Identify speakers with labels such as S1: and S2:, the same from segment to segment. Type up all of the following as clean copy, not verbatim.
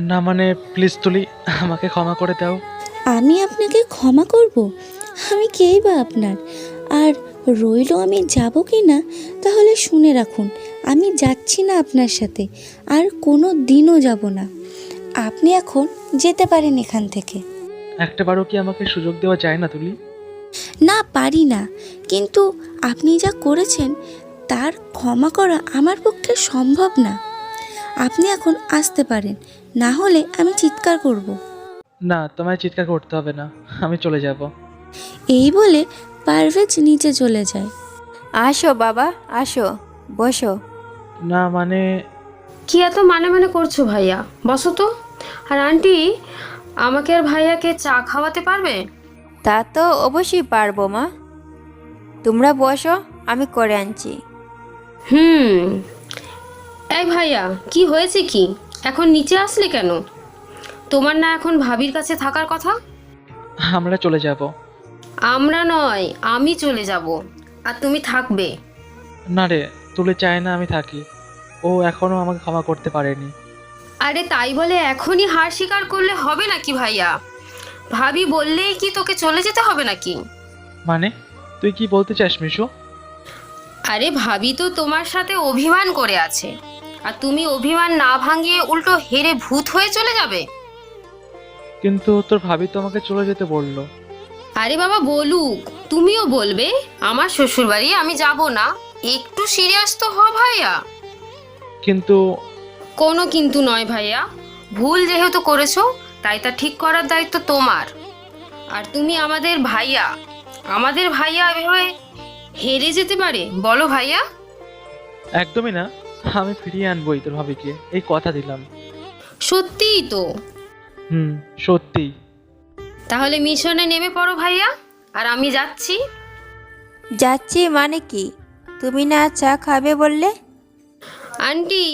S1: না মানে প্লিজ তুলি, আমাকে ক্ষমা করে দাও।
S2: আমি আপনাকে ক্ষমা করব? আমি কেই বা আপনার? আর রইল আমি যাব কি না, তাহলে শুনে রাখুন, আমি যাচ্ছি না আপনার সাথে, আর কোনো দিনও যাব না। আপনি এখন যেতে পারেন এখান থেকে।
S1: একটাবারও কি আমাকে সুযোগ দেওয়া যায় না তুলি?
S2: না, পারি না, কিন্তু আপনি যা করেছেন তার ক্ষমা করা আমার পক্ষে সম্ভব না। আপনি এখন আসতে পারেন, না হলে আমি চিৎকার করব।
S1: না, তোমায় চিৎকার করতে হবে না, আমি চলে যাব।
S2: এই বলে পারভেজ নিচে চলে যায়।
S3: আসো বাবা, আসো, বসো।
S1: না মানে
S4: কি এত মানে মানে করছো ভাইয়া? বসো তো। আর আন্টি, আমাকে আর ভাইয়াকে চা খাওয়াতে পারবে?
S3: তা তো অবশ্যই পারবো মা, তোমরা বসো, আমি করে আনছি।
S4: হুম। এই ভাইয়া, কি হয়েছে কি? এখন নিচে আসলে কেন? তোমার না এখন ভাবির কাছে থাকার কথা?
S1: আমরা চলে যাব।
S4: আমরা নয়, আমি চলে যাব, আর তুমি থাকবে।
S1: না রে, তুলি চায় না আমি থাকি। ও এখনো আমাকে ক্ষমা করতে পারেনি।
S4: আরে তাই বলে এখনই হার স্বীকার করলে হবে নাকি ভাইয়া? ভাবি বললেই কি তোকে চলে যেতে হবে নাকি?
S1: মানে তুই কি বলতে চাস মিশু?
S4: আরে ভাবি তো তোমার সাথে অভিমান করে আছে, আর তুমি অভিমান না ভাঙিয়ে উল্টো হেরে ভূত হয়ে চলে যাবে?
S1: কিন্তু তোর ভাবি তো আমাকে চলে যেতে বললো।
S4: আরে বাবা বলুক, তুমিও বলবে আমার শ্বশুরবাড়ি আমি যাব না? একটু সিরিয়াস তো হ ভাইয়া।
S1: কিন্তু
S4: কোনো কিন্তু নয় ভাইয়া, ভুল যেহেতু করেছো তাই তা ঠিক করার দায়িত্ব তোমার। আর তুমি আমাদের ভাইয়া, আমাদের ভাইয়া এভাবে হেরে যেতে পারে বলো ভাইয়া?
S1: একদমই না, আমি ফিরিয়ে আনবোই তোর ভাবিকে, এই কথা দিলাম।
S4: সত্যিই তো?
S1: হুম, সত্যি।
S4: তাহলে মিশনে নেমে পড়ো ভাইয়া, আর আমি যাচ্ছি।
S3: যাচ্ছি মানে কি? তুমি না চা খাবে বললে?
S4: আন্টি,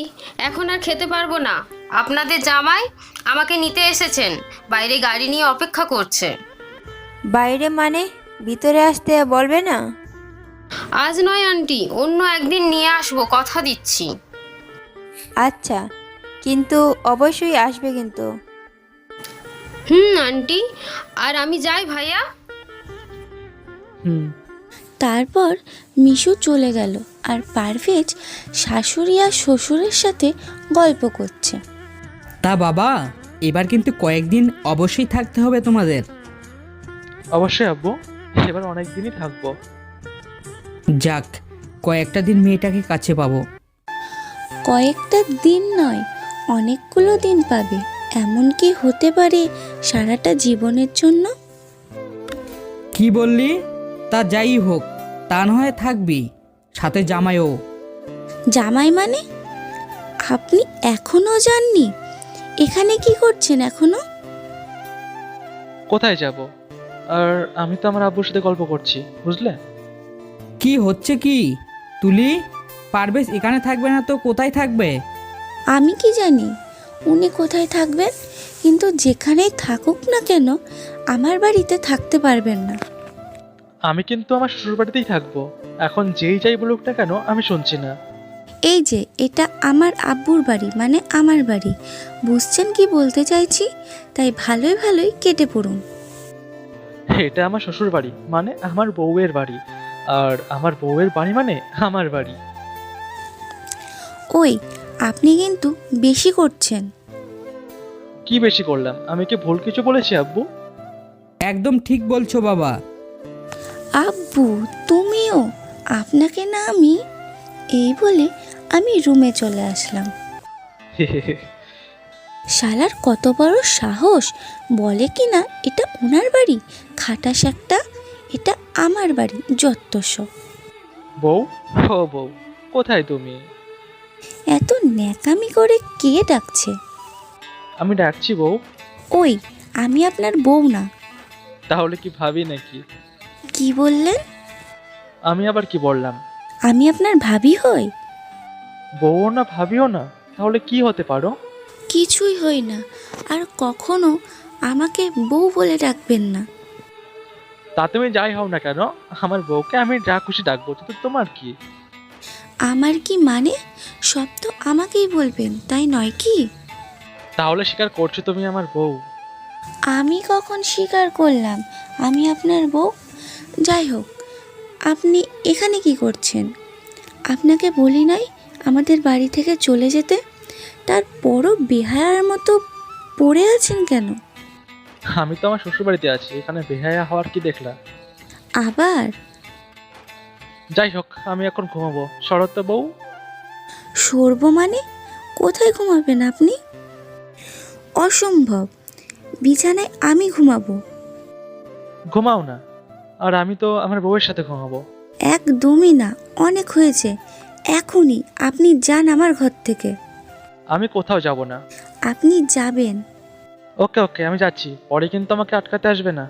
S4: এখন আর খেতে পারবো না, আপনাদের জামাই আমাকে নিতে এসেছেন, বাইরে গাড়ি নিয়ে অপেক্ষা করছে।
S3: বাইরে মানে ভিতরে আসতে বলবে না?
S4: আজ নয় আন্টি, অন্য একদিন নিয়ে আসবো, কথা দিচ্ছি।
S3: আচ্ছা, কিন্তু অবশ্যই আসবে কিন্তু।
S4: হুম আন্টি, আর আমি যাই ভাইয়া।
S1: হুম।
S2: তারপর মিশু চলে গেল, আর পারভেজ শাশুড়ি আর শ্বশুরের সাথে গল্প করছে।
S5: তা বাবা, এবার কিন্তু কয়েকদিন অবশ্যই থাকতে হবে তোমাদের।
S1: অবশ্যই আব্বু, এবার অনেক দিনই থাকবো।
S5: যাক, কয়েকটা দিন মেয়েটাকে কাছে পাবো।
S2: কয়েকটা দিন নয়, অনেকগুলো দিন পাবে। এমন কি হতে পারে সারাটা জীবনের জন্য?
S5: কি বললি? তা যাই হোক, তা না হয় থাকবি, সাথে জামাইও।
S2: জামাই মানে? আপনি এখনো যাননি? এখানে কি করছেন এখনো?
S1: কোথায় যাব? আর আমি তো আমার আব্বুর সাথে গল্প করছি, বুঝলে?
S5: কি হচ্ছে কি তুলি? পারভেজ এখানে থাকবে না তো কোথায় থাকবে?
S2: আমি কি জানি উনি কোথায় থাকবেন, কিন্তু যেখানেই থাকুক না কেন আমার বাড়িতে থাকতে পারবেন না।
S1: আমি কিন্তু আমার শ্বশুর বাড়িতেই থাকবো, এখন যেই যাই বলুক না কেন আমি শুনছি না।
S2: এই যে এটা আমার আব্বুর বাড়ি, মানে আমার বাড়ি, বুঝছেন কি বলতে চাইছি? তাই ভালোই ভালোই কেটে পড়ুন।
S1: এটা আমার শ্বশুর বাড়ি মানে আমার বউয়ের বাড়ি, আর আমার বউয়ের বাড়ি মানে আমার বাড়ি।
S2: ওই, আপনি কিন্তু বেশি করছেন।
S1: কি বেশি করলাম? আমি কি ভুল কিছু বলেছি আব্বু?
S5: একদম ঠিক বলছো বাবা।
S2: আব্বু, তুমিও? আপনাকে না আমি? এই বলে আমি রুমে চলে আসলাম। শালার কত বড় সাহস, বলে কি না এটা ওনার বাড়ি, খাটাস একটা, এটা আমার বাড়ি, যত্তসব।
S1: বউ, ও বউ, কোথায় তুমি?
S2: এত ন্যাকামি করে কে ডাকছে?
S1: আমি ডাকছি বউ।
S2: ওই, আমি আপনার বউ না।
S1: তাহলে কি ভাবি নাকি?
S2: কি বললেন?
S1: আমি আবার কি বললাম?
S2: আমি আপনার ভাবি হই?
S1: বউও না ভাবিও না, তাহলে কি হতে পারো?
S2: কিছুই হই না, আর কখনো আমাকে বউ বলে ডাকবেন না।
S1: তা তুমি যাই হও না কেন, আমার বউকে আমি যা খুশি ডাকবো, তো তোমার কি?
S2: আমার কি মানে? সব তো আমাকেই বলবেন, তাই নয় কি?
S1: তাহলে স্বীকার করছো তুমি আমার বউ?
S2: আমি কখন স্বীকার করলাম আমি আপনার বউ? যাই হোক, আপনি এখানে কি করছেন? আপনাকে বলি নাই আমাদের বাড়ি থেকে চলে যেতে? তারপরও বেহায়ার মতো পড়ে আছেন কেন?
S1: আমি তো আমার শ্বশুরবাড়িতে আছি, এখানে বেহায়া হওয়ার কি দেখলা?
S2: আবার
S1: যাই হোক, আমি এখন ঘুমাবো। শরৎ বউ।
S2: সরব মানে? কোথায় ঘুমাবেন আপনি? অসম্ভব, বিছানায় আমি ঘুমাবো।
S1: ঘুমাও না, আর আমি তো আমার বউয়ের সাথে ঘুমাবো।
S2: একদমই না, অনেক হয়েছে। এখনই আপনি যান আমার ঘর থেকে।
S1: আমি কোথাও যাব না।
S2: আপনি যাবেন।
S1: ওকে ওকে, আমি যাচ্ছি, পরে কিন্তু আমাকে আটকাতে আসবে না।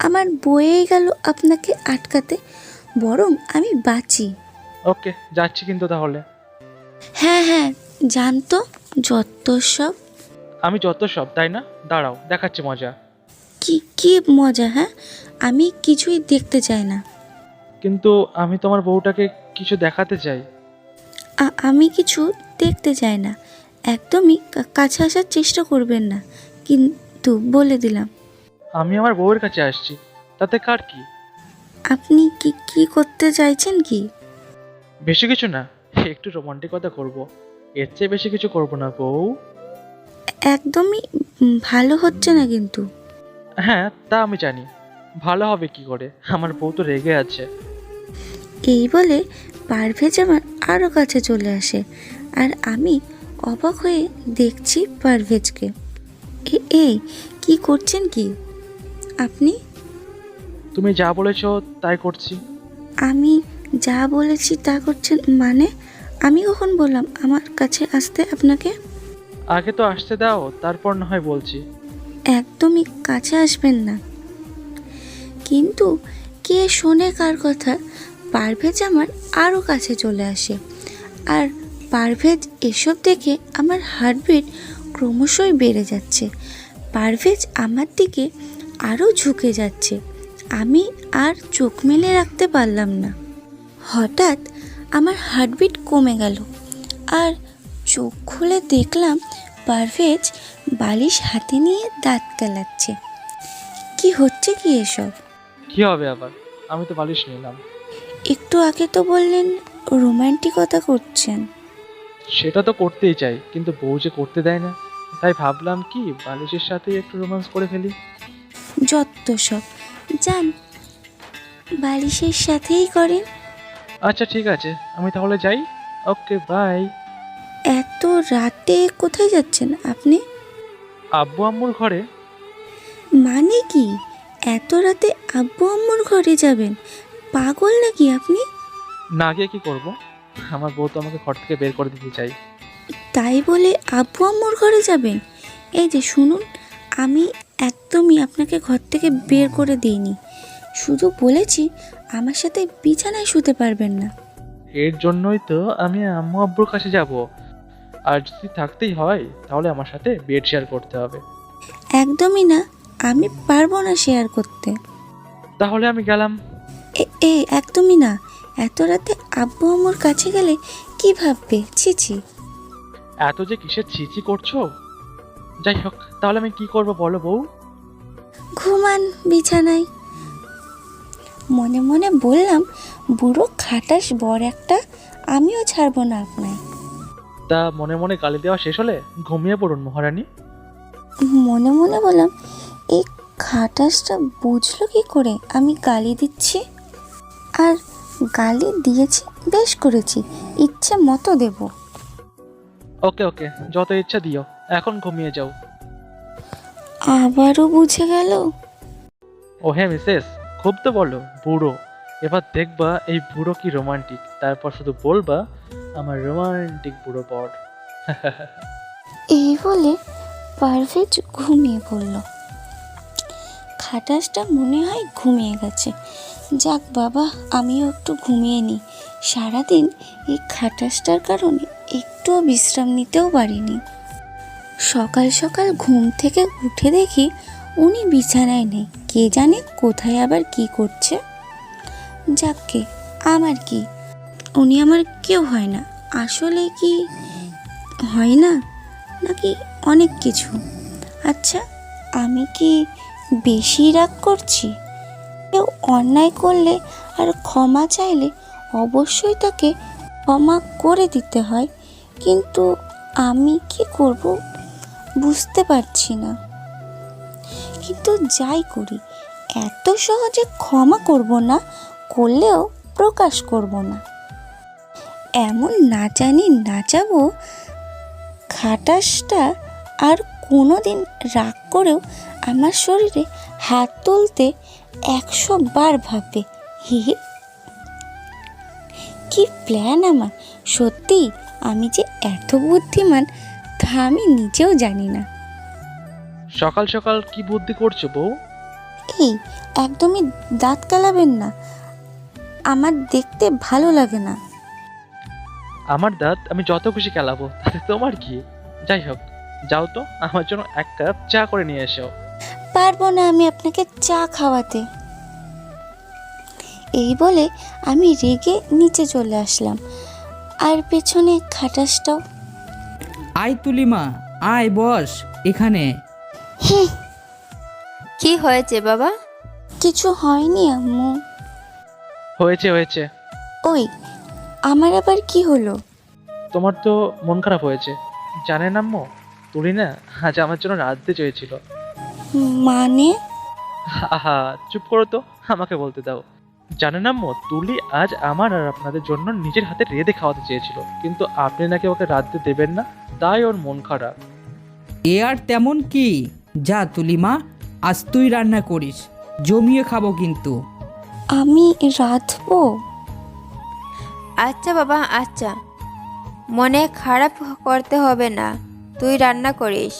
S2: আমার বয়েই গেল আপনাকে আটকাতে, বরং আমি বাঁচি।
S1: ওকে, যাচ্ছি কিন্তু তাহলে।
S2: হ্যাঁ হ্যাঁ, যান তো, যত সব।
S1: আমি যত সব, তাই না? দাঁড়াও, দেখাচ্ছি মজা।
S2: কি কি মজা? হ্যাঁ, আমি কিছুই দেখতে চাই না।
S1: কিন্তু আমি তোমার বউটাকে কিছু দেখাতে চাই।
S2: আমি কিছু দেখতে চাই না। একদমই কাছে আসার চেষ্টা করবেন না, কিন্তু বলে দিলাম।
S1: আমি আমার বউয়ের কাছে আসছি, তাতে কার কি?
S2: আপনি কি কি করতে চাইছেন কি?
S1: বেশি কিছু না, একটু রোমান্টিকতা করব, এর চেয়ে বেশি কিছু করব না বউ।
S2: একদমই ভালো হচ্ছে না কিন্তু।
S1: হ্যাঁ, তা আমি জানি। ভালো হবে কি করে, আমার বউ তো রেগে আছে।
S2: এই বলে পারভেজ আমার আরও কাছে চলে আসে, আর আমি অবাক হয়ে দেখছি পারভেজকে। এই কি করছেন কি আপনি?
S1: তুমি যা বলেছো তাই করছি।
S2: আমি যা বলেছি তা করছেন মানে? আমি কখন বললাম আমার কাছে আসতে আপনাকে?
S1: আগে তো আসতে দাও, তারপর না হয় বলছি।
S2: একদমই কাছে আসবেন না। কিন্তু কে শোনে কার কথা? পারভেজ আমার আরও কাছে চলে আসে, আর পারভেজ এসব দেখে আমার হার্টবিট ক্রমশই বেড়ে যাচ্ছে। পারভেজ আমার দিকে আরও ঝুঁকে যাচ্ছে। আমি আর চোখ মেলে রাখতে পারলাম না। হঠাৎ আমার হার্টবিট কমে গেল, আর চোখ খুলে দেখলাম পারভেজ বালিশ হাতে নিয়ে দাঁত কেলাচ্ছে। কি হচ্ছে কি এসব?
S1: কি হবে আবার? আমি তো বালিশ নিলাম।
S2: একটু আগে তো বললেন রোমান্টিকতা করছেন।
S1: সেটা তো করতেই চাই, কিন্তু বউ যে করতে দেয় না, তাই ভাবলাম কি বালিশের সাথে একটু রোমান্স করে ফেলি।
S2: যত সব, যান বালিশের সাথেই করেন।
S1: আচ্ছা ঠিক আছে, আমি তাহলে যাই। ওকে, বাই।
S2: এত রাতে কোথায় যাচ্ছেন আপনি?
S1: আব্বু আম্মুর ঘরে।
S2: মানে কি, এত রাতে আব্বু আম্মুর ঘরে যাবেন? পাগল নাকি আপনি?
S1: না গিয়ে কি করব? আমার বউ তো আমাকে ঘর থেকে বের করে দিতে চাই।
S2: তাই বলে আব্বু আম্মুর ঘরে যাবেন? এই যে শুনুন, আমি একদমই আপনাকে ঘর থেকে বের করে দিইনি, শুধু বলেছি আমার সাথে বিছানায় শুতে পারবেন না।
S1: এর জন্যই তো আমি আম্মু আব্বুর কাছে যাব। আর যদি থাকতেই হয় তাহলে আমার সাথে বেড শেয়ার করতে হবে।
S2: একদমই না, আমি পারবো না শেয়ার করতে।
S1: তাহলে আমি গেলাম।
S2: একদমই না, এত রাতে আব্বু আম্মুর কাছে গেলে কি ভাববে? ছি ছি।
S1: এত যে কিসের ছিচি করছো? যাই হোক, তাহলে আমি কি করব বলো বউ?
S2: ঘুমান বিছানায়। মনে মনে বললাম, বুড়ো খাটাস বর একটা, আমিও ছাড়বো না আপনায়।
S1: তা মনে মনে গালি দেওয়া শেষ হলে ঘুমিয়ে পড়ুন মহারানী।
S2: মনে মনে বললাম, এই খাটাসটা বুঝলো কি করে আমি গালি দিচ্ছি? আর গালি দিয়েছি, বেশ করেছি, ইচ্ছে মতো দেব।
S1: ওকে ওকে, যত ইচ্ছা দিও, এখন ঘুমিয়ে যাও।
S2: আবারও বুঝে গেল।
S1: ও হ্যাঁ মিসেস, খুব তো বলো বুড়ো। এবার দেখবা এই বুড়ো কি রোমান্টিক, তারপর শুধু বলবা আমার রোমান্টিক বুড়ো বর।
S2: এই বলে পারভেজ ঘুমিয়ে পড়ল। খাটাসটা মনে হয় ঘুমিয়ে গেছে। যাক বাবা, আমিও একটু ঘুমিয়ে নিই। সারাদিন এই খাটাসটার কারণে একটুও বিশ্রাম নিতেও পারিনি। সকাল সকাল ঘুম থেকে উঠে দেখি উনি বিছানায় নেই, কে জানে কোথায় আবার কি করছে। যাককে, আমার কি, উনি আমার কেউ হয় না। আসলে কি হয় না, নাকি অনেক কিছু? আচ্ছা, আমি কি বেশি রাগ করছি? কেউ অন্যায় করলে আর ক্ষমা চাইলে অবশ্যই তাকে ক্ষমা করে দিতে হয়, কিন্তু আমি কি করব বুঝতে পারছি না। কিন্তু যাই করি, এত সহজে ক্ষমা করব না, করলেও প্রকাশ করব না। এমন নাচানি নাচাবো খাটাসটা আর কোনোদিন রাগ করেও আমার শরীরে হাত তুলতে 100 বার ভাববে। হি হি, কি প্ল্যান আমার! সত্যি আমি যে এত বুদ্ধিমান তা আমি নিজেও জানি না।
S1: সকাল সকাল কি বুদ্ধি করছো বউ?
S2: এই, একদমই দাঁত কালাবেন না, আমার দেখতে ভালো লাগে না।
S1: আমার দাঁত আমি যত খুশি খেলাবো, তাতে তোমার কি? যাই হোক, যাও তো আমার জন্য 1 কাপ চা করে নিয়ে এসো।
S2: পারবো না আমি আপনাকে চা খাওয়াতে। এই বলে আমি রেগে নিচে চলে আসলাম, আর পেছনে খাটাসটাও।
S5: আয় তুলিমা, আয় বস এখানে।
S3: কি হয়েছে বাবা?
S2: কিছু হয়নি আম্মু।
S1: হয়েছে হয়েছে।
S2: ওই, আমার আবার কি হলো?
S1: তোমার তো মন খারাপ হয়েছে, জানেন আম্মু? তুলি না আজ আমার জন্য রাঁধতে চেয়েছিল।
S2: মানে?
S1: আহা, চুপ করো তো, আমাকে বলতে দাও। জানেন আম্মু, তুলি আজ আমার আর আপনাদের জন্য নিজের হাতে রেঁধে খাওয়াতে চেয়েছিল, কিন্তু আপনি নাকি ওকে রাঁধতে দেবেন না, তাই ওর মন খারাপ।
S5: এ আর তেমন কি, যা তুলিমা, আজ তুই রান্না করিস, জমিয়ে খাবো কিন্তু।
S2: আমি রাঁধবো?
S3: আচ্ছা বাবা, আচ্ছা, মনে খারাপ করতে হবে না, তুই রান্না করিস।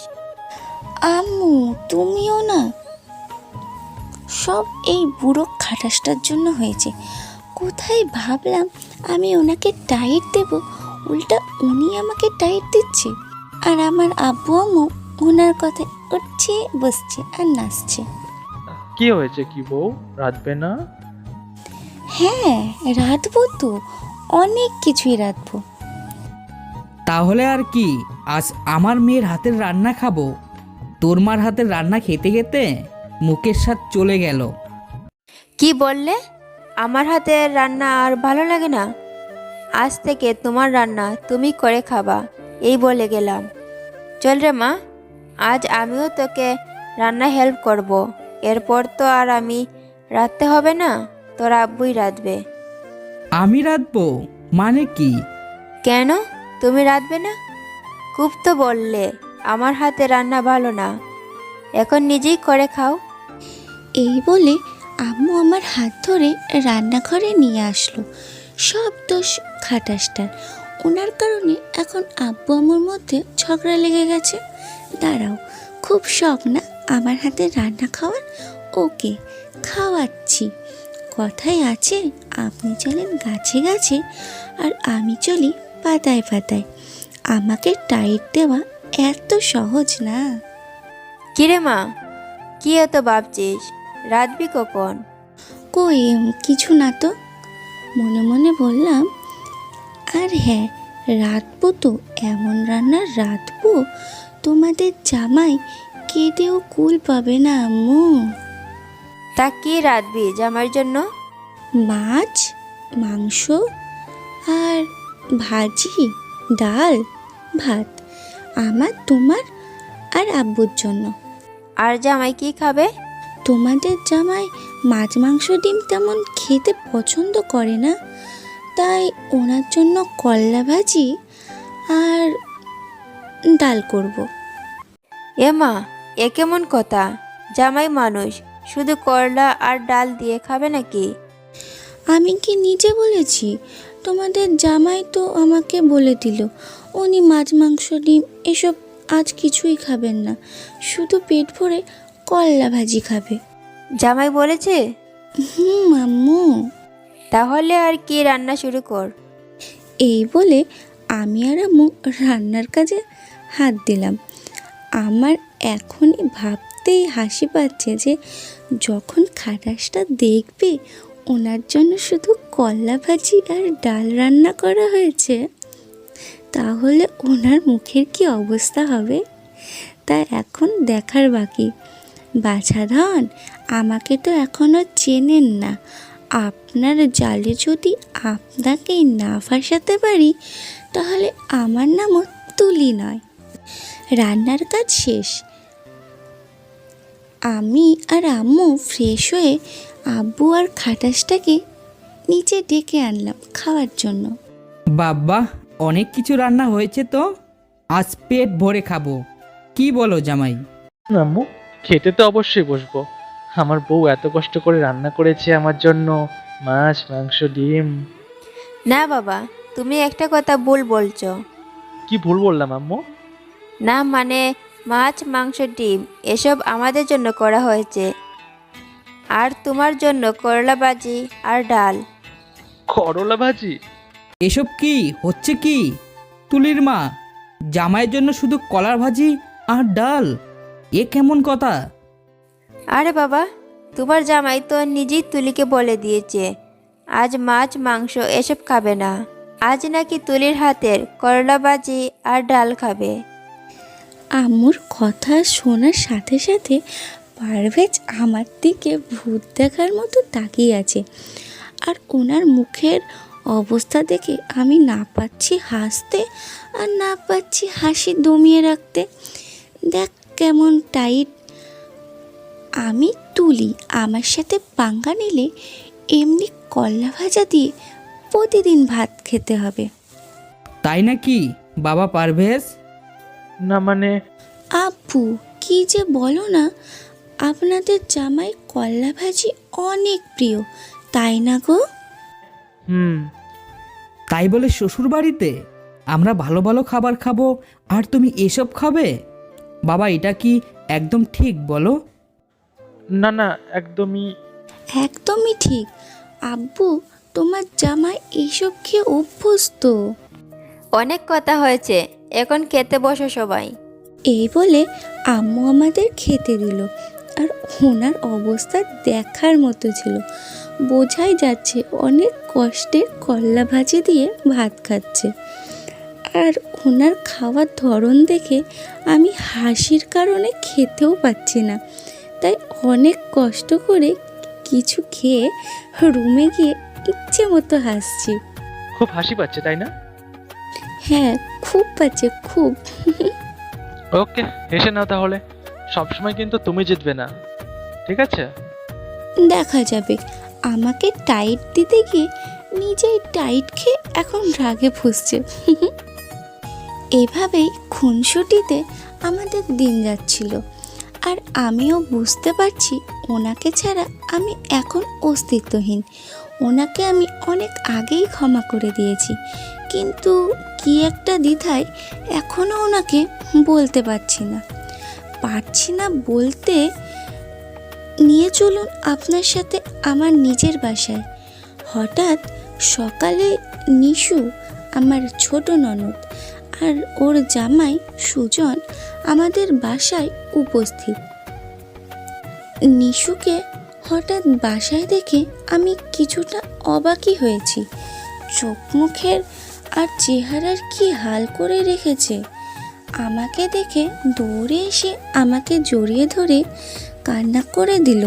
S2: আম্মু, তুমিও না? সব এই বুড়ো খাটাসটার জন্য হয়েছে। কোথায় ভাবলাম আমি ওনাকে টাইট দেব, উল্টা উনি আমাকে টাইট দিচ্ছে। আর আমার আব্বু আম্মু ওনার কথায় উঠছে, বসছে আর নাচছে।
S1: কি হয়েছে কি বউ, রাঁধবে না?
S2: হ্যাঁ, রাঁধবো তো, অনেক কিছুই রাঁধবো।
S5: তাহলে আর কি, আজ আমার মেয়ের হাতের রান্না খাবো। তোর মার হাতের রান্না খেতে খেতে মুখের স্বাদ চলে গেল।
S3: কি বললে? আমার হাতের রান্না আর ভালো লাগে না? আজ থেকে তোমার রান্না তুমি করে খাবা, এই বলে গেলাম। চল রে মা, আজ আমিও তোকে রান্না হেল্প করব। এরপর তো আর আমি রাঁধতে হবে না, তোর আব্বুই রাঁধবে।
S5: আমি রাঁধবো মানে কি?
S3: কেন, তুমি রাঁধবে না? খুব তো বললে আমার হাতে রান্না ভালো না, এখন নিজেই করে খাও।
S2: এই বলে আম্মু আমার হাত ধরে রান্নাঘরে নিয়ে আসলো। সব দোষ খাটাসটার, ওনার কারণে এখন আব্বু আম্মুর মধ্যে ঝগড়া লেগে গেছে। দাঁড়াও, খুব শখ না আমার হাতে রান্না খাওয়ার? ওকে, খাওয়াচ্ছি। কথায় আছে, আপনি চলেন গাছে গাছে আর আমি চলি পাতায় পাতায়। আমাকে টাইট দেওয়া এত সহজ না।
S3: কিরে মা, কি এত ভাবছিস? রাঁধবি কখন?
S2: কই, কিছু না তো, মনে মনে বললাম। আর হ্যাঁ, রাঁধবো তো, এমন রান্না রাঁধবো তোমাদের জামাই কেঁদেও কুল পাবে না আম্মু।
S3: তা কি রাঁধবি জামার জন্য?
S2: মাছ, মাংস আর ভাজি, ডাল, ভাত, আমার, তোমার আর আব্বুর জন্য।
S3: আর জামাই কি খাবে?
S2: তোমাদের জামাই মাছ মাংস ডিম তেমন খেতে পছন্দ করে না, তাই ওনার জন্য করলা ভাজি আর ডাল করব।
S3: এ মা, এ কেমন কথা? জামাই মানুষ, শুধু করলা আর ডাল দিয়ে খাবে নাকি?
S2: আমি কি নিজে বলেছি? তোমাদের জামাই তো আমাকে বলে দিল উনি মাছ মাংস ডিম এসব আজ কিছুই খাবেন না, শুধু পেট ভরে করলা ভাজি খাবে।
S3: জামাই বলেছে?
S2: আম্মু।
S3: তাহলে আর কি, রান্না শুরু কর।
S2: এই বলে আমি আর আম্মু রান্নার কাজে হাত দিলাম। আমার এখনই ভাবতেই হাসি পাচ্ছে যে যখন খাটাসটা দেখবে ওনার জন্য শুধু করলা ভাজি আর ডাল রান্না করা হয়েছে, তাহলে ওনার মুখের কি অবস্থা হবে তা এখন দেখার বাকি। বাছাধন, আমাকে তো এখনও চেনেন না। আপনার জালে যদি আপনাকেই না ফাঁসাতে পারি তাহলে আমার নামও তুলি নয়। রান্নার কাজ শেষ। আমি আর আম্মু ফ্রেশ হয়ে আব্বু আর খাটাসটাকে নিচে ডেকে আনলাম খাওয়ার জন্য।
S5: বাবা, অনেক কিছু রান্না হয়েছে তো, আজ পেট ভরে খাবো। কি বলো জামাই?
S1: আম্মু, খেতে তো অবশ্যই বসবো। আমার বউ এত কষ্ট করে রান্না করেছে আমার জন্য, মাছ, মাংস, ডিম।
S3: না বাবা, তুমি একটা কথা ভুল বলছো।
S1: কি ভুল বললাম আম্মু?
S3: না মানে, মাছ, মাংস, ডিম এসব আমাদের জন্য করা হয়েছে, আর তোমার জন্য করলা ভাজি আর ডাল।
S1: করলা ভাজি?
S5: এসব কি হচ্ছে কি তুলির মা? জামাইয়ের জন্য শুধু কলার ভাজি আর ডাল, এ কেমন কথা?
S3: আরে বাবা, তোমার জামাই তো নিজেই তুলিকে বলে দিয়েছে আজ মাছ মাংস এসব খাবে না, আজ নাকি তুলির হাতের করলা ভাজি আর ডাল খাবে।
S2: আম্মুর কথা শোনার সাথে সাথে পারভেজ আমার দিকে ভূত দেখার মতো তাকিয়ে আছে। আর ওনার মুখের অবস্থা দেখে আমি না পাচ্ছি হাসতে আর না পাচ্ছি হাসি দমিয়ে রাখতে। দেখ কেমন টাইট। আমি তুলি, আমার সাথে পাঙ্গা নিলে এমনি কল্লা ভাজা দিয়ে প্রতিদিন ভাত খেতে হবে।
S5: তাই নাকি বাবা পারভেজ?
S1: না মানে,
S2: আব্বু কি যে বলো না, আপনাদের জামাই কল্লা ভাজি অনেক প্রিয়, তাই না গো?
S5: তাই বলে শ্বশুর বাড়িতে আমরা ভালো ভালো খাবার খাবো আর তুমি এসব খাবে? বাবা, এটা কি একদম ঠিক বলো?
S1: না না, একদমই।
S2: একদমই ঠিক আব্বু, তোমার জামাই এইসব খেয়ে অভ্যস্ত।
S3: অনেক কথা হয়েছে, এখন খেতে বসো সবাই।
S2: এই বলে আম্মু আমাদের খেতে দিল। আর ওনার অবস্থা দেখার মতো ছিল। বোঝাই যাচ্ছে অনেক কষ্টে কল্লা ভাজি দিয়ে ভাত খাচ্ছে। আর ওনার খাওয়ার ধরন দেখে আমি হাসির কারণে খেতেও পাচ্ছি না, তাই অনেক কষ্ট করে কিছু খেয়ে রুমে গিয়ে ইচ্ছে মতো হাসছি।
S1: খুব হাসি পাচ্ছে তাই না?
S2: হ্যাঁ, খুব পাচ্ছে, খুব।
S1: ওকে, হেসে নাও তাহলে। সবসময় কিন্তু তুমি জিতবে না, ঠিক আছে?
S2: দেখা যাবে। আমাকে টাইট দিতে গিয়ে নিজেই টাইট খেয়ে এখন রাগে ফুঁসছে। এভাবেই খুনসুটিতে আমাদের দিন যাচ্ছিল। আর আমিও বুঝতে পারছি ওনাকে ছাড়া আমি এখন অস্তিত্বহীন। ওনাকে আমি অনেক আগেই ক্ষমা করে দিয়েছি, কিন্তু কি একটা দ্বিধায় এখনও ওনাকে বলতে পারছি না বলতে। নিয়ে চলুন আপনার সাথে আমার নিজের বাসায়। হঠাৎ সকালে নিশু, আমার ছোট ননদ, আর ওর জামাই সুজন আমাদের বাসায় উপস্থিত। নিশুকে হঠাৎ বাসায় দেখে আমি কিছুটা অবাকই হয়েছি। চোখ মুখের আর চেহারার কি হাল করে রেখেছে। আমাকে দেখে দৌড়ে এসে আমাকে জড়িয়ে ধরে কান্না করে দিল।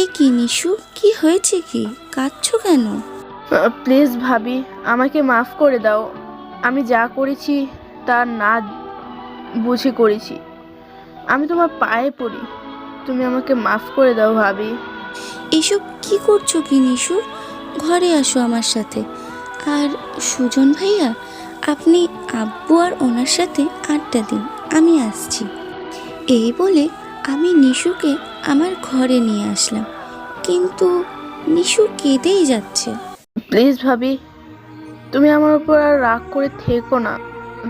S2: এ কি নিশু, কি হয়েছে? কি কাঁদছো কেন?
S6: প্লিজ ভাবি, আমাকে মাফ করে দাও। আমি যা করেছি তা না বুঝে করেছি। আমি তোমার পায়ে পড়ি, তুমি আমাকে মাফ করে দাও ভাবি।
S2: এসব কি করছো কি নিশু? ঘরে আসো আমার সাথে। আর সুজন ভাইয়া, আপনি আব্বু আর ওনার সাথে আড্ডা দিন, আমি আসছি। এই বলে আমি নিশুকে আমার ঘরে নিয়ে আসলাম, কিন্তু নিশু কেঁদেই যাচ্ছে।
S6: প্লিজ ভাবি, তুমি আমার উপর আর রাগ করে থেকো না।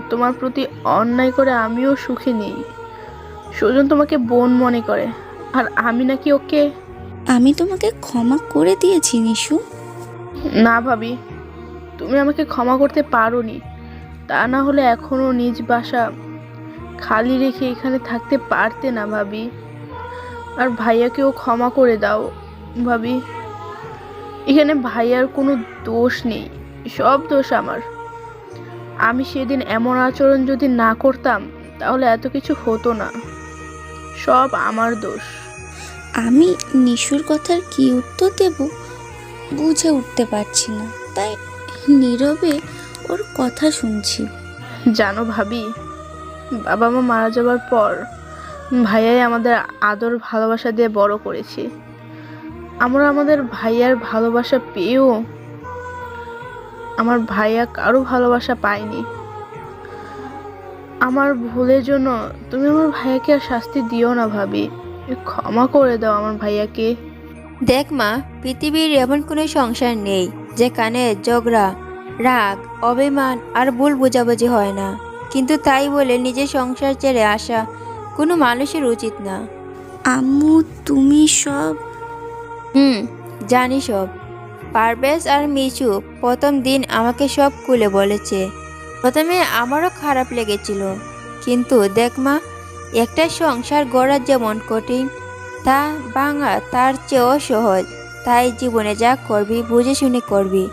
S6: তোমার প্রতি অন্যায় করে আমিও সুখে নেই। সুজন তোমাকে বোন মনে করে, আর আমি নাকি ওকে।
S2: আমি তোমাকে ক্ষমা করে দিয়েছি নিশু।
S6: না ভাবি, তুমি আমাকে ক্ষমা করতে পারোনি। তা না হলে এখনো নিজ বাসা খালি রেখে এখানে থাকতে পারতে না ভাবি। আর ভাইয়াকেও ক্ষমা করে দাও ভাবি। এখানে ভাইয়ার কোনো দোষ নেই, সব দোষ আমার। আমি সেদিন এমন আচরণ যদি না করতাম তাহলে এত কিছু হতো না। সব আমার দোষ।
S2: আমি নিশুর কথার কি উত্তর দেব বুঝে উঠতে পারছি না, তাই নীরবে ওর কথা শুনছি।
S6: জানো ভাবি, বাবা মা মারা যাওয়ার পর ভাইয়াই আমাদের আদর ভালোবাসা দিয়ে বড় করেছি। আমরা আমাদের ভাইয়ার ভালোবাসা পেয়েও আমার ভাইয়া কারো ভালোবাসা পায়নি। আমার ভুলের জন্য তুমি আমার ভাইয়াকে আর শাস্তি দিও না ভাবি। ক্ষমা করে দাও আমার ভাইয়াকে।
S3: দেখ মা, পৃথিবীর এমন কোনো সংসার নেই যেখানে ঝগড়া, রাগ, অভিমান আর ভুল বোঝাবুঝি হয় না, কিন্তু তাই বলে নিজের সংসার ছেড়ে আসা কোনো মানুষের উচিত না।
S2: আম্মু তুমি সব
S3: জানি সব। পারভেজ আর মিচু প্রথম দিন আমাকে সব খুলে বলেছে। প্রথমে আমারও খারাপ লেগেছিল, কিন্তু দেখ মা, একটা সংসার গড়া যেমন কঠিন, তা ভাঙা তার চেয়েও সহজ। তাই জীবনে যা করবি বুঝে শুনে করবি।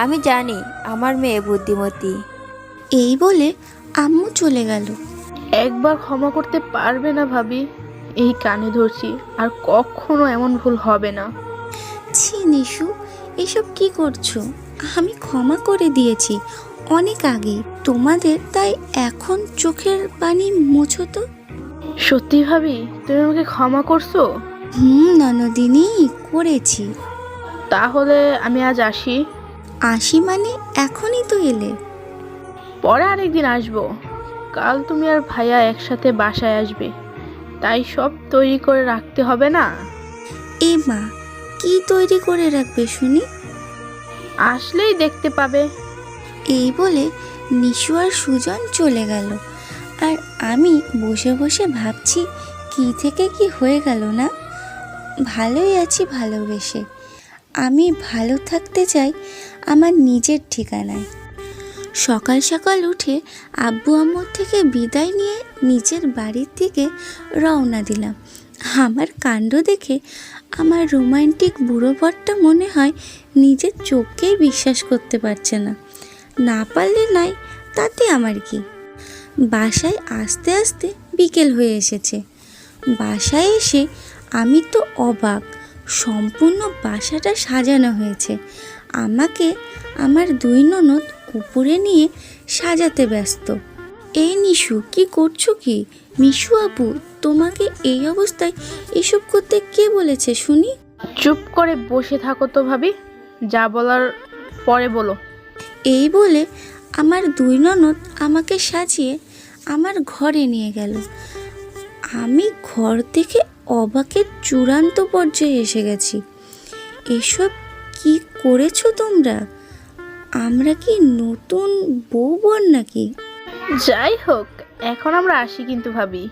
S3: আমি জানি আমার মেয়ে বুদ্ধিমতী।
S2: এই বলে আম্মু চলে গেল।
S6: একবার ক্ষমা করতে পারবে না ভাবি? এই কানে ধরছি, আর কখনো এমন ভুল হবে না।
S2: ছি নিশু, এসব কি করছো? আমি ক্ষমা করে দিয়েছি অনেক আগে তোমাদের, তাই এখন চোখের পানি মুছো তো।
S6: সত্যি ভাবি তুমি আমাকে ক্ষমা করছো?
S2: ননদিনী, করেছি।
S6: তাহলে আমি আজ আসি।
S2: আসি মানে এখনই তো এলে।
S6: পরে আরেকদিন আসবো। কাল তুমি আর ভাইয়া একসাথে বাসায় আসবে, তাই সব তৈরি করে রাখতে হবে না?
S2: এ মা, কি তৈরি করে রাখবে শুনি?
S6: আসলেই দেখতে পাবে।
S2: এই বলে নিশু আর সুজন চলে গেল। আর আমি বসে বসে ভাবছি কি থেকে কি হয়ে গেল না। ভালোই আছি ভালোবেসে। আমি ভালো থাকতে চাই আমার নিজের ঠিকানায়। সকাল সকাল উঠে আব্বু আম্মুর থেকে বিদায় নিয়ে নিজের বাড়ির দিকে রওনা দিলাম। আমার কাণ্ড দেখে আমার রোমান্টিক বুড়ো বরটা মনে হয় নিজের চোখকেই বিশ্বাস করতে পারছে না। না পারলে নাই, তাতে আমার কি। বাসায় আসতে আসতে বিকেল হয়ে এসেছে। বাসায় এসে আমি তো অবাক, সম্পূর্ণ বাসাটা সাজানো হয়েছে। আমাকে আমার দুই ননদ উপরে নিয়ে সাজাতে ব্যস্ত। এই নিশু, কি করছো কি? মিশু আপু, তোমাকে এই অবস্থায় এসব করতে কে বলেছে শুনি?
S6: চুপ করে বসে থাকো তো ভাবি, যা বলার পরে বলো।
S2: এই বলে আমার দুই ননদ আমাকে সাজিয়ে আমার ঘরে নিয়ে গেল। আমি ঘর থেকে অবাকের চূড়ান্ত পর্যায়ে এসে গেছি। এসব কি করেছো তোমরা? আমরা কি নতুন বউ বর নাকি?
S6: যাই হোক, এখন আমরা আসি কিন্তু ভাবি।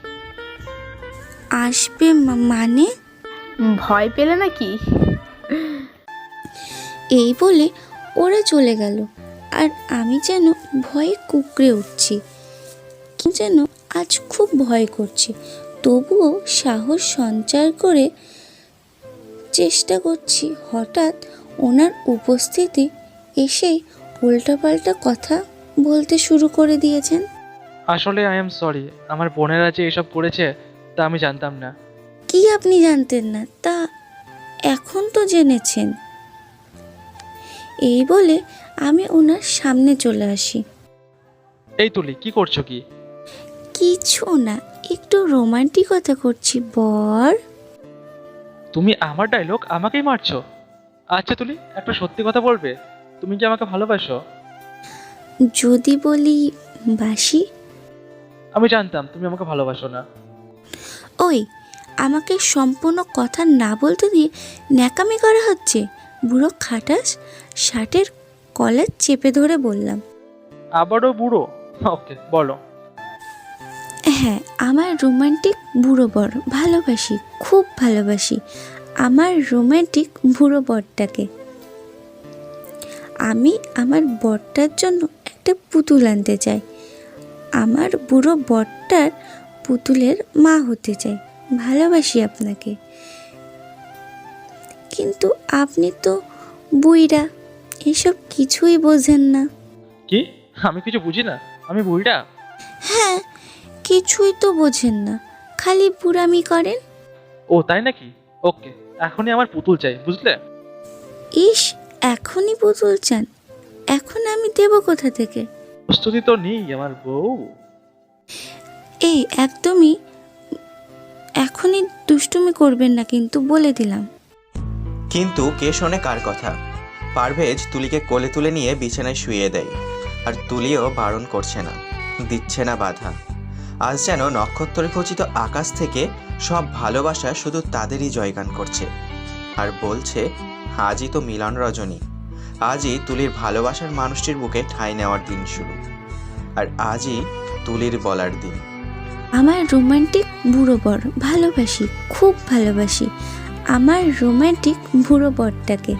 S2: আসবে মানে?
S6: ভয় পেলে নাকি?
S2: এই বলে ওরা চলে গেল। আর আমি যেন ভয়ে কুঁকড়ে উঠছি। কি যেন আজ খুব ভয় করছে, তবুও সাহস সঞ্চার করে চেষ্টা করছি। হঠাৎ ওনার উপস্থিতি এসেই উল্টাপাল্টা কথা বলতে শুরু করে দিয়েছেন।
S1: আসলে আই এম সরি, আমার বোনেরা যে এসব করেছে তা আমি জানতাম না।
S2: কি আপনি জানতেন না, তা এখন তো জেনেছেন। এই বলে আমি ওনার সামনে চলে আসি।
S1: এই তুলি, কি করছো কি?
S2: কিছু না, একটু রোমান্টিকতা করছি বর।
S1: তুমি আমার ডায়লগ আমাকেই মারছো? আচ্ছা তুলি, একটা সত্যি কথা বলবে, তুমি কি আমাকে ভালোবাসো?
S2: যদি বলি বাসি?
S1: আমি জানতাম তুমি আমাকে ভালোবাসো না।
S2: ওই, আমাকে সম্পূর্ণ কথা না বলতে দিয়ে ন্যাকামি করা হচ্ছে। বুড়ো খাটাস শার্টের কলার চেপে ধরে বললাম।
S1: আবারও বুড়ো? ওকে, বলো।
S2: হ্যাঁ, আমার রোমান্টিক বুড়ো বর ভালোবাসি, খুব ভালোবাসি আমার রোমান্টিক বুড়ো বরটাকে। আমি আমার বরটার জন্য একটা পুতুল আনতে চাই। আমার বুড়ো বরটার পুতুলের মা হতে চাই। ভালোবাসি আপনাকে। কিন্তু আপনি তো বুইড়া, এসব কিছুই বোঝেন না।
S1: কি? আমি কিছু বুঝি না? আমি বুড়িটা?
S2: হ্যাঁ, কিছুই তো বোঝেন না, খালি বুড়ামি করেন।
S1: ও তাই নাকি? ওকে, এখনই আমার পুতুল চাই, বুঝলে?
S2: ইস, এখনই পুতুল চান? এখন আমি দেব কোথা থেকে?
S1: প্রস্তুতি তো নেই আমার বউ।
S2: এই একদমই এখনই দুষ্টুমি করবেন না কিন্তু, বলে দিলাম।
S7: কিন্তু কে শোনে কার কথা? পারভেজ তুলিকে কোলে তুলে নিয়ে বিছানায় শুইয়ে দেয়, আর তুলিও বারণ করছে না, দিচ্ছে না বাধা। আজ যেন নক্ষত্র খচিত আকাশ থেকে সব ভালোবাসা শুধু তাদেরই জয়গান করছে, আর বলছে আজই তো মিলন রজনী, আজই তুলির ভালোবাসার মানুষটির বুকে ঠাঁই নেওয়ার দিন শুরু, আর আজই তুলির বলার দিন।
S2: আমার রোমান্টিক বুড়ো বর ভালোবাসি, খুব ভালোবাসি আমার রোমান্টিক বুড়ো বরটাকে।